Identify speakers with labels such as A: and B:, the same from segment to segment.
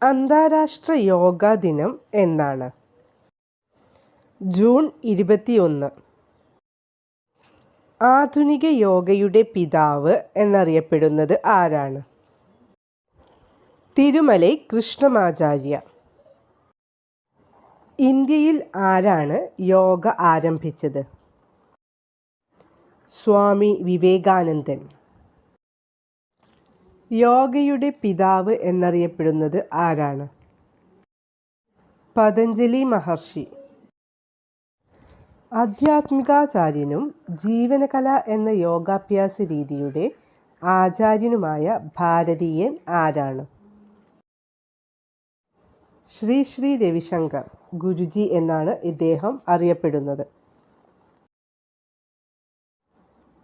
A: അന്താരാഷ്ട്ര യോഗാ ദിനം എന്നാണ്? ജൂൺ 21. ആധുനിക യോഗയുടെ പിതാവ് എന്നറിയപ്പെടുന്നത് ആരാണ്? തിരുമലൈ കൃഷ്ണമാചാര്യ. ഇന്ത്യയിൽ ആരാണ് യോഗ ആരംഭിച്ചത്? സ്വാമി വിവേകാനന്ദൻ. യോഗയുടെ പിതാവ് എന്നറിയപ്പെടുന്നത് ആരാണ്? പതഞ്ജലി മഹർഷി. ആധ്യാത്മികാചാര്യനും ജീവനകല എന്ന യോഗാഭ്യാസ രീതിയുടെ ആചാര്യനുമായ ഭാരതീയൻ ആരാണ്? ശ്രീ ശ്രീ രവിശങ്കർ ഗുരുജി എന്നാണ് ഇദ്ദേഹം അറിയപ്പെടുന്നത്.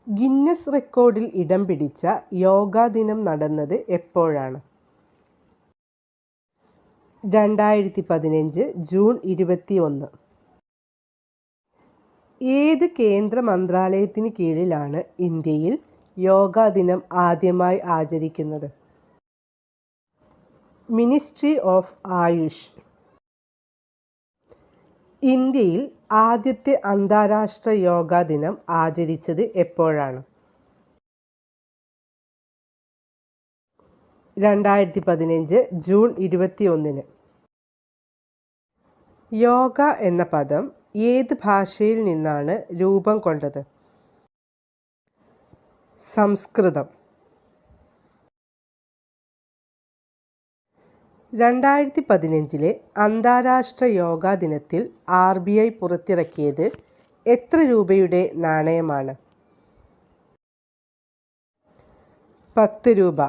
A: ഗിന്നസ് റെക്കോർഡിൽ ഇടം പിടിച്ച യോഗാ ദിനം നടന്നത് എപ്പോഴാണ്? 2015 ജൂൺ 21. ഏത് കേന്ദ്ര മന്ത്രാലയത്തിന് കീഴിലാണ് ഇന്ത്യയിൽ യോഗാ ദിനം ആദ്യമായി ആചരിക്കുന്നത്? Ministry of Ayush. ഇന്ത്യയിൽ ആദ്യത്തെ അന്താരാഷ്ട്ര യോഗാ ദിനം ആചരിച്ചത് എപ്പോഴാണ്? 2015 ജൂൺ 21. യോഗ എന്ന പദം ഏത് ഭാഷയിൽ നിന്നാണ് രൂപം കൊണ്ടത്? സംസ്കൃതം. 2015 അന്താരാഷ്ട്ര യോഗാ ദിനത്തിൽ RBI പുറത്തിറക്കിയത് എത്ര രൂപയുടെ നാണയമാണ്? 10 രൂപ.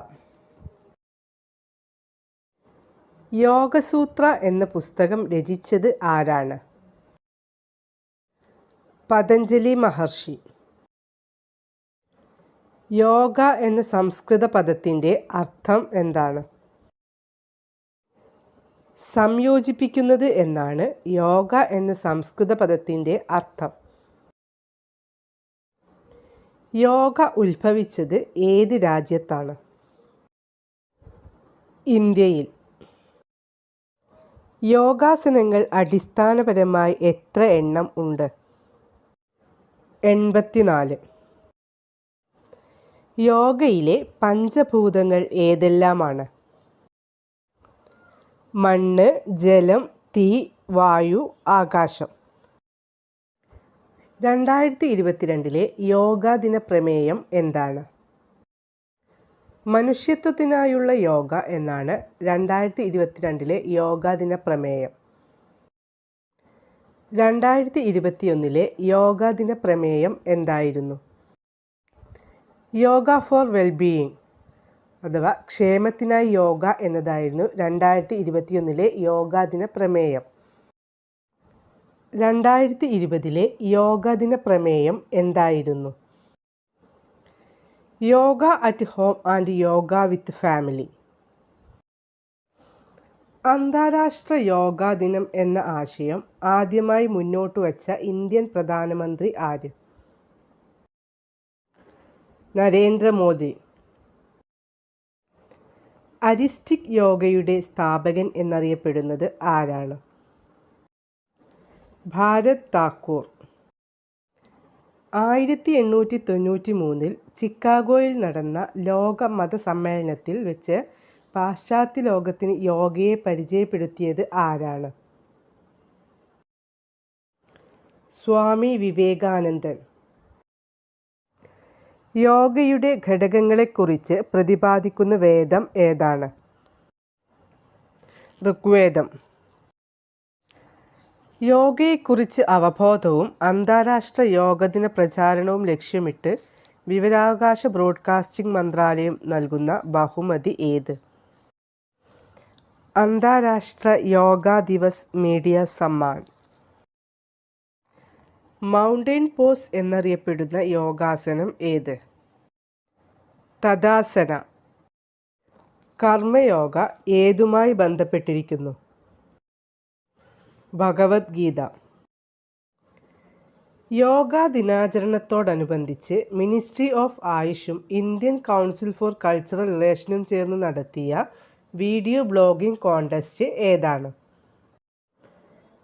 A: യോഗസൂത്ര എന്ന പുസ്തകം രചിച്ചത് ആരാണ്? പതഞ്ജലി മഹർഷി. യോഗ എന്ന സംസ്കൃത പദത്തിൻ്റെ അർത്ഥം എന്താണ്? സംയോജിപ്പിക്കുന്നത് എന്നാണ് യോഗ എന്ന സംസ്കൃത പദത്തിൻ്റെ അർത്ഥം. യോഗ ഉത്ഭവിച്ചത് ഏത് രാജ്യത്താണ്? ഇന്ത്യയിൽ. യോഗാസനങ്ങൾ അടിസ്ഥാനപരമായി എത്ര എണ്ണം ഉണ്ട്? 84. യോഗയിലെ പഞ്ചഭൂതങ്ങൾ ഏതെല്ലാമാണ്? മണ്ണ്, ജലം, തീ, വായു, ആകാശം. 2022 യോഗാ ദിന പ്രമേയം എന്താണ്? മനുഷ്യത്വത്തിനായുള്ള യോഗ എന്നാണ് 2022 യോഗാ ദിന പ്രമേയം. 2021 യോഗാ ദിന പ്രമേയം എന്തായിരുന്നു? യോഗ ഫോർ വെൽബീയിങ് അഥവാ ക്ഷേമത്തിനായി യോഗ എന്നതായിരുന്നു 2021 യോഗാ ദിന പ്രമേയം. 2020 യോഗാ ദിന പ്രമേയം എന്തായിരുന്നു? Yoga at home and yoga with family. അന്താരാഷ്ട്ര യോഗാ ദിനം എന്ന ആശയം ആദ്യമായി മുന്നോട്ട് വച്ച ഇന്ത്യൻ പ്രധാനമന്ത്രി ആര്? നരേന്ദ്രമോദി. അരിസ്റ്റിക് യോഗയുടെ സ്ഥാപകൻ എന്നറിയപ്പെടുന്നത് ആരാണ്? ഭാരത് താക്കൂർ. 1893 ചിക്കാഗോയിൽ നടന്ന ലോക മതസമ്മേളനത്തിൽ വെച്ച് പാശ്ചാത്യ ലോകത്തിന് യോഗയെ പരിചയപ്പെടുത്തിയത് ആരാണ്? സ്വാമി വിവേകാനന്ദൻ. യോഗയുടെ ഘടകങ്ങളെക്കുറിച്ച് പ്രതിപാദിക്കുന്ന വേദം ഏതാണ്? ഋഗ്വേദം. യോഗയെക്കുറിച്ച് അവബോധവും അന്താരാഷ്ട്ര യോഗദിന പ്രചാരണവും ലക്ഷ്യമിട്ട് വിവരാവകാശ ബ്രോഡ്കാസ്റ്റിംഗ് മന്ത്രാലയം നൽകുന്ന ബഹുമതി ഏത്? അന്താരാഷ്ട്ര Yoga Diwas media Samman. Mountain pose എന്നറിയപ്പെടുന്ന യോഗാസനം ഏത്? തദാസന. കർമ്മയോഗ ഏതുമായി ബന്ധപ്പെട്ടിരിക്കുന്നു? ഭഗവത്ഗീത. യോഗാ ദിനാചരണത്തോടനുബന്ധിച്ച് മിനിസ്ട്രി ഓഫ് ആയുഷും ഇന്ത്യൻ കൗൺസിൽ ഫോർ കൾച്ചറൽ റിലേഷനും ചേർന്ന് നടത്തിയ വീഡിയോ ബ്ലോഗിംഗ് കോൺടെസ്റ്റ് ഏതാണ്?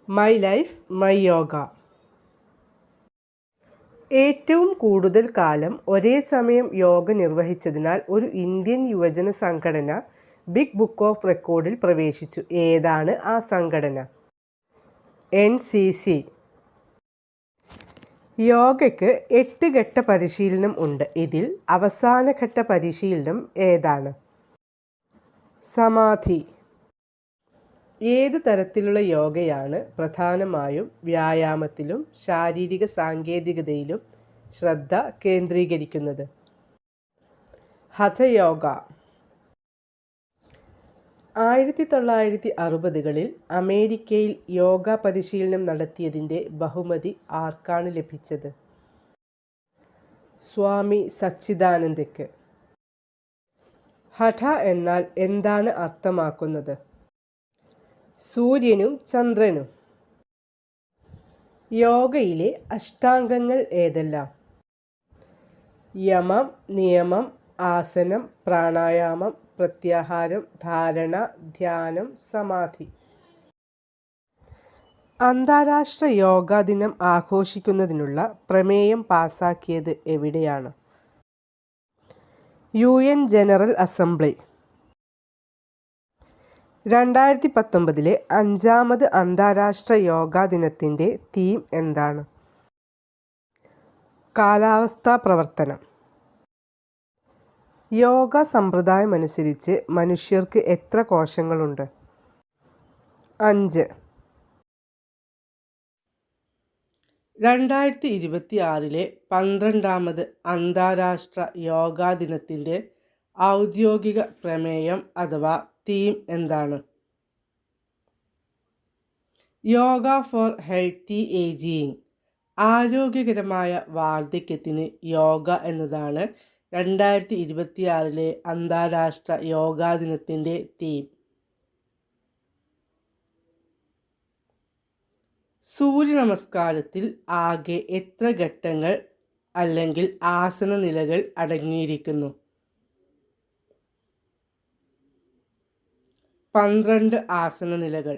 A: My life my yoga. ഏറ്റവും കൂടുതൽ കാലം ഒരേ സമയം യോഗ നിർവഹിച്ചതിനാൽ ഒരു ഇന്ത്യൻ യുവജന സംഘടന ബിഗ് ബുക്ക് ഓഫ് റെക്കോർഡിൽ പ്രവേശിച്ചു. ഏതാണ് ആ സംഘടന? NCC. യോഗയ്ക്ക് 8 ഘട്ട പരിശീലനം ഉണ്ട്. ഇതിൽ അവസാന ഘട്ട പരിശീലനം ഏതാണ്? സമാധി. ഏത് തരത്തിലുള്ള യോഗയാണ് പ്രധാനമായും വ്യായാമത്തിലും ശാരീരിക സാങ്കേതികതയിലും ശ്രദ്ധ കേന്ദ്രീകരിക്കുന്നത്? ഹഠയോഗ. 1960-കളിൽ അമേരിക്കയിൽ യോഗ പരിശീലനം നടത്തിയതിൻ്റെ ബഹുമതി ആർക്കാണ് ലഭിച്ചത്? സ്വാമി സച്ചിദാനന്ദയ്ക്ക്. ഹഠ എന്നാൽ എന്താണ് അർത്ഥമാക്കുന്നത്? സൂര്യനും ചന്ദ്രനും. യോഗയിലെ അഷ്ടാംഗങ്ങൾ ഏതെല്ലാം? യമം, നിയമം, ആസനം, പ്രാണായാമം, പ്രത്യാഹാരം, ധാരണ, ധ്യാനം, സമാധി. അന്താരാഷ്ട്ര യോഗാ ദിനം ആഘോഷിക്കുന്നതിനുള്ള പ്രമേയം പാസാക്കിയത് എവിടെയാണ്? UN general assembly. 2019 5-ാമത് അന്താരാഷ്ട്ര യോഗാ ദിനത്തിൻ്റെ തീം എന്താണ്? കാലാവസ്ഥാ പ്രവർത്തനം. യോഗ സമ്പ്രദായമനുസരിച്ച് മനുഷ്യർക്ക് എത്ര കോശങ്ങളുണ്ട്? 5. 2026 12-ാമത് അന്താരാഷ്ട്ര യോഗാ ദിനത്തിൻ്റെ ഔദ്യോഗിക പ്രമേയം അഥവാ തീം എന്താണ്? Yoga four healthy ageing. ആരോഗ്യകരമായ വാർദ്ധക്യത്തിന് യോഗ എന്നതാണ് 2026 അന്താരാഷ്ട്ര യോഗാ ദിനത്തിൻ്റെ തീം. സൂര്യ നമസ്കാരത്തിൽ ആകെ എത്ര ഘട്ടങ്ങൾ അല്ലെങ്കിൽ ആസന നിലകൾ അടങ്ങിയിരിക്കുന്നു? 12 ആസന നിലകൾ.